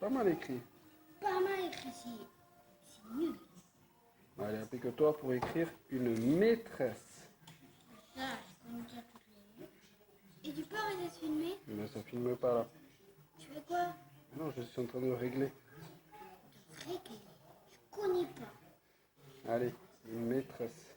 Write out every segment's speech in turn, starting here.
pas mal écrit. Pas mal écrit, c'est nul. Allez, applique-toi pour écrire une maîtresse. Ça, je connais déjà toutes les. Et tu peux arrêter de filmer? Mais ça filme pas là. Tu fais quoi? Non, je suis en train de régler. De régler. Je connais pas. Allez, une maîtresse.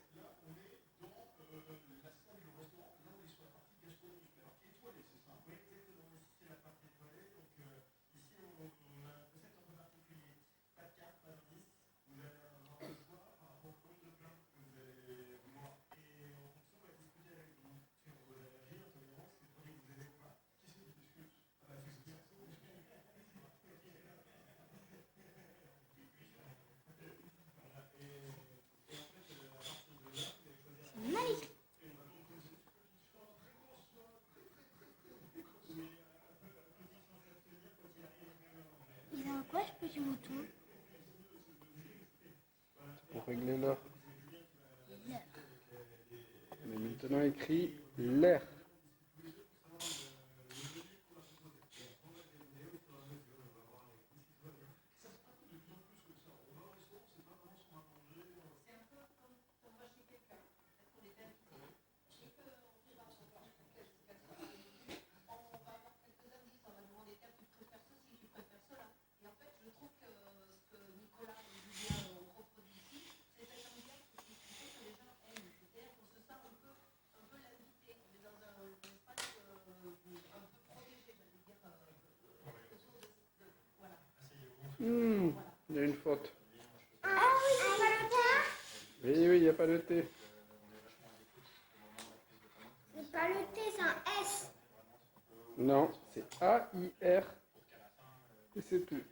C'est mal écrit. Il a quoi ce petit mouton? C'est pour régler l'heure. L'heure. On est maintenant écrit l'air. Il y a une faute. Ah oui, c'est pas le T. Oui, il n'y a pas de T. C'est pas le T, c'est un S. Non, c'est A-I-R. Et c'est tout.